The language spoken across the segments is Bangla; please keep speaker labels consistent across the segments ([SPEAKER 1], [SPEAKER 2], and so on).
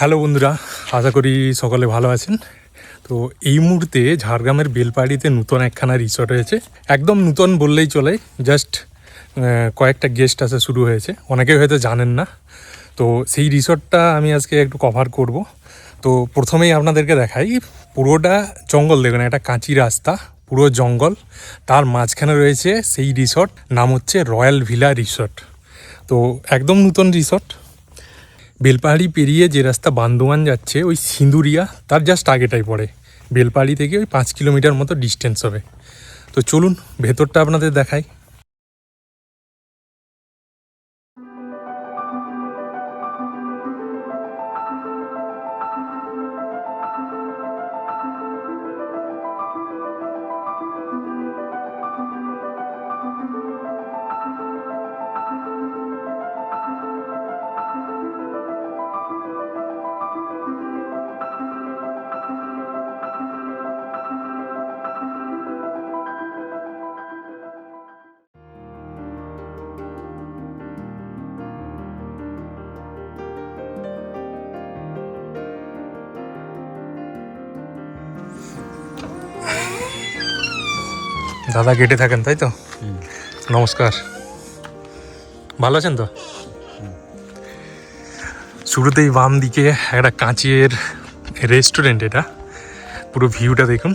[SPEAKER 1] হ্যালো বন্ধুরা, আশা করি সকলে ভালো আছেন। তো এই মুহূর্তে ঝাড়গ্রামের বেলপাহাড়িতে নতুন একখানা রিসর্ট হয়েছে। একদম নতুন বললেই চলে, জাস্ট কয়েকটা গেস্ট আসা শুরু হয়েছে, অনেকেই হয়তো জানেন না। তো সেই রিসর্টটা আমি আজকে একটু কভার করব। তো প্রথমেই আপনাদেরকে দেখাই, পুরোটা জঙ্গল, দেখুন একটা কাঁচি রাস্তা, পুরো জঙ্গল, তার মাঝখানে রয়েছে সেই রিসর্ট, নাম হচ্ছে রয়্যাল ভিলা রিসর্ট। তো একদম নতুন রিসর্ট। বেলপাহাড়ি পেরিয়ে যে রাস্তা বান্দোয়ান যাচ্ছে, ওই সিঁদুরিয়া তার জাস্ট আগেটাই পড়ে। বেলপাহাড়ি থেকে ওই 5 কিলোমিটার মতো ডিস্টেন্স হবে। তো চলুন ভেতরটা আপনাদের দেখাই। দাদা গেটে থাকেন তাই তো? নমস্কার, ভালো আছেন তো? শুরুতেই বাম দিকে একটা কাঁচের রেস্টুরেন্ট, এটা পুরো ভিউটা দেখুন।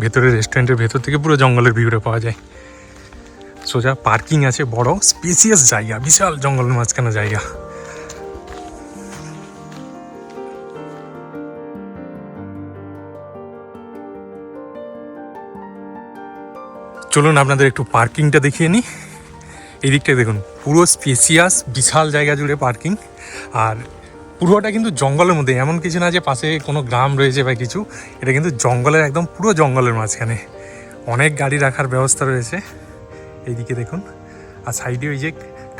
[SPEAKER 1] ভেতরে রেস্টুরেন্টের ভেতর থেকে পুরো জঙ্গলের ভিউটা পাওয়া যায়। সোজা পার্কিং আছে, বড় স্পেসিয়াস জায়গা, বিশাল জঙ্গলের মাঝখানে জায়গা। চলুন আপনাদের একটু পার্কিংটা দেখিয়ে নিই। এই দিকটায় দেখুন, পুরো স্পেসিয়াস বিশাল জায়গা জুড়ে পার্কিং। আর পুরোটা কিন্তু জঙ্গলের মধ্যে, এমন কিছু না যে পাশে কোনো গ্রাম রয়েছে বা কিছু। এটা কিন্তু জঙ্গলের, একদম পুরো জঙ্গলের মাঝখানে। অনেক গাড়ি রাখার ব্যবস্থা রয়েছে এইদিকে দেখুন। আর সাইডে ওই যে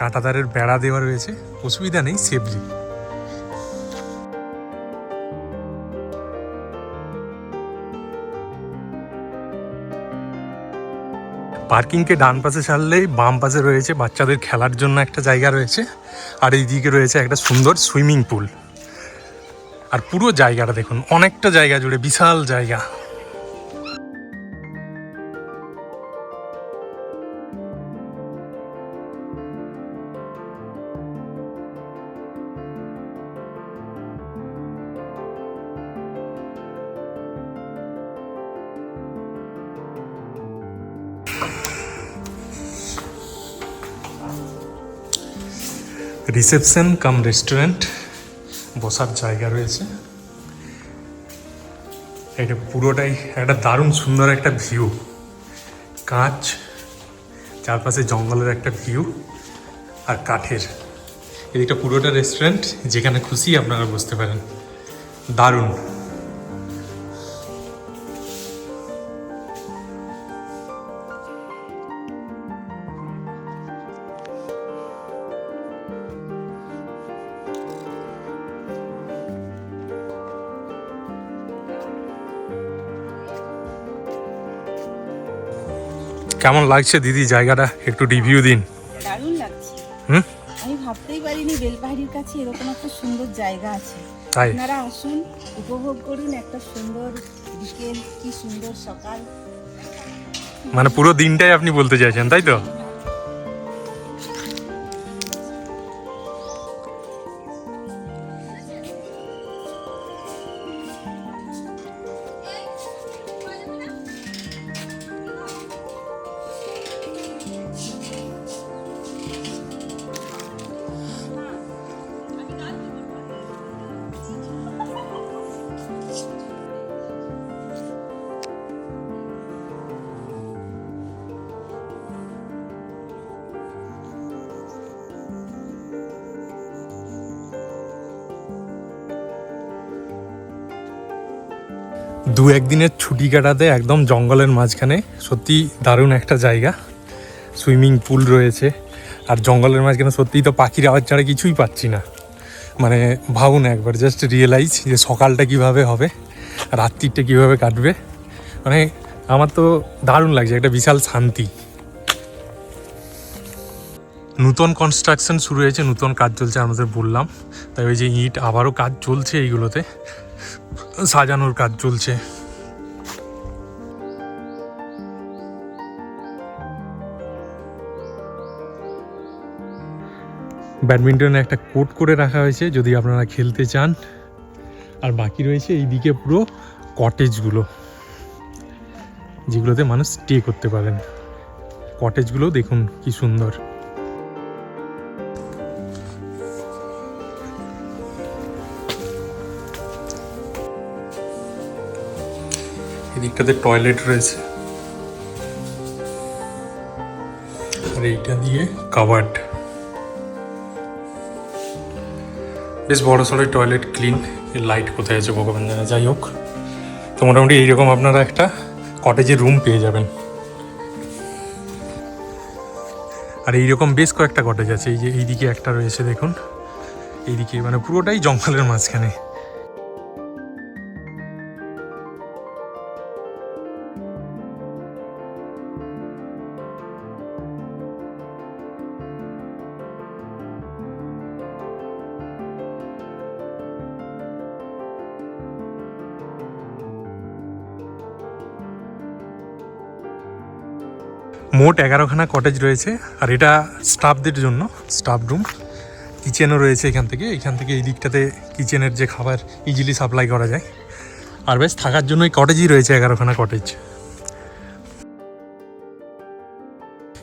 [SPEAKER 1] কাঁটাতারের বেড়া দেওয়া রয়েছে, অসুবিধা নেই, সেফলি। পার্কিংকে ডান পাশে ছাড়লেই বাম পাশে রয়েছে বাচ্চাদের খেলার জন্য একটা জায়গা রয়েছে। আর এইদিকে রয়েছে একটা সুন্দর সুইমিং পুল। আর পুরো জায়গাটা দেখুন, অনেকটা জায়গা জুড়ে, বিশাল জায়গা। রিসেপশন কাম রেস্টুরেন্ট, বসার জায়গা রয়েছে। এটা পুরোটাই একটা দারুণ সুন্দর একটা ভিউ, কাঁচ, চারপাশে জঙ্গলের একটা ভিউ আর কাঠের। এদিকটা পুরোটা রেস্টুরেন্ট, যেখানে খুশি আপনারা বসতে পারেন। দারুণ। কেমন লাগছে দিদি জায়গাটা, একটু রিভিউ দিন।
[SPEAKER 2] দারুণ লাগছে। আমি ভাবতেই পারিনি বেলপাহাড়ির কাছে এরকম একটা সুন্দর জায়গা আছে।
[SPEAKER 1] তাই
[SPEAKER 2] আপনারা আসুন, উপভোগ করুন একটা সুন্দর বিকেল, কি সুন্দর সকাল।
[SPEAKER 1] মানে পুরো দিনটাই আপনি বলতে চাইছেন তাই তো? দু একদিনের ছুটি কাটাতে একদম জঙ্গলের মাঝখানে, সত্যি দারুণ একটা জায়গা। সুইমিং পুল রয়েছে আর জঙ্গলের মাঝখানে সত্যিই তো পাখির আওয়াজ ছাড়া কিছুই পাচ্ছি না। মানে ভাবুন একবার, জাস্ট রিয়েলাইজ যে সকালটা কিভাবে হবে, রাত্রিটা কিভাবে কাটবে। মানে আমার তো দারুণ লাগছে, একটা বিশাল শান্তি। নতুন কনস্ট্রাকশন শুরু হয়েছে, নতুন কাজ চলছে আমাদের বললাম। তাই ওই যে ইট আবারও কাজ চলছে, এইগুলোতে সাজানোর কাজ চলছে। ব্যাডমিন্টনে একটা কোর্ট করে রাখা হয়েছে যদি আপনারা খেলতে চান। আর বাকি রয়েছে এইদিকে পুরো কটেজগুলো, যেগুলোতে মানুষ স্টে করতে পারেন। কটেজগুলো দেখুন কি সুন্দর। এদিকটাতে টয়লেট রয়েছে, আর এইটা দিয়ে কাভার্ড। বেশ বড় সড়ো টয়লেট, ক্লিন। এর লাইট কোথায় আছে ভগবান জানে। যাই হোক, তো মোটামুটি এইরকম আপনারা একটা কটেজের রুম পেয়ে যাবেন। আর এইরকম বেশ কয়েকটা কটেজ আছে। এই যে এইদিকে একটা রয়েছে দেখুন, এইদিকে মানে পুরোটাই জঙ্গলের মাঝখানে। মোট 11খানা কটেজ রয়েছে। আর এটা স্টাফদের জন্য স্টাফ রুম। কিচেনও রয়েছে এখান থেকে এই দিকটাতে কিচেনের যে খাবার ইজিলি সাপ্লাই করা যায়। আর বেশ থাকার জন্য এই কটেজই রয়েছে 11খানা কটেজ।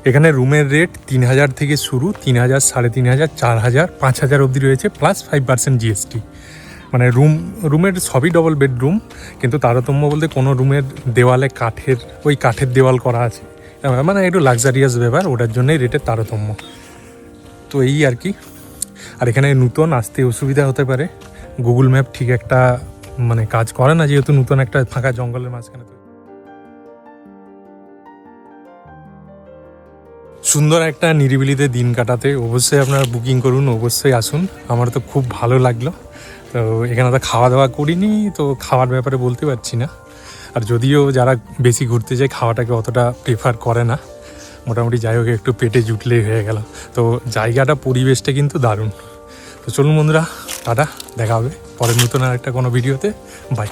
[SPEAKER 1] এখানে রুমের রেট 3000 থেকে শুরু, 3000, 3500, 4000, 5000 অবধি রয়েছে, প্লাস 5% জিএসটি। মানে রুমের সবই ডবল বেডরুম, কিন্তু তারতম্য বলতে কোনো রুমের দেওয়ালে কাঠের দেওয়াল করা আছে, মানে একটু লাক্সারিয়াস ব্যাপার, ওটার জন্যই রেটের তারতম্য। তো এই আর কি। আর এখানে নতুন আসতে অসুবিধা হতে পারে, গুগল ম্যাপ ঠিক একটা মানে কাজ করে না, যেহেতু নতুন একটা ফাঁকা জঙ্গলের মাঝখানে। সুন্দর একটা নিরিবিলিতে দিন কাটাতে অবশ্যই আপনারা বুকিং করুন, অবশ্যই আসুন। আমার তো খুব ভালো লাগলো। তো এখানে তো খাওয়া দাওয়া করিনি, তো খাওয়ার ব্যাপারে বলতে পারছি না। আর যদিও যারা বেশি ঘুরতে যায় খাওয়াটাকে অতটা প্রেফার করে না, মোটামুটি যাই হোক একটু পেটে জুটলেই হয়ে গেল। তো জায়গাটা, পরিবেশটা কিন্তু দারুণ। তো চলুন বন্ধুরা, টাটা, দেখা হবে পরের নতুন আর একটা কোনো ভিডিওতে। বাই।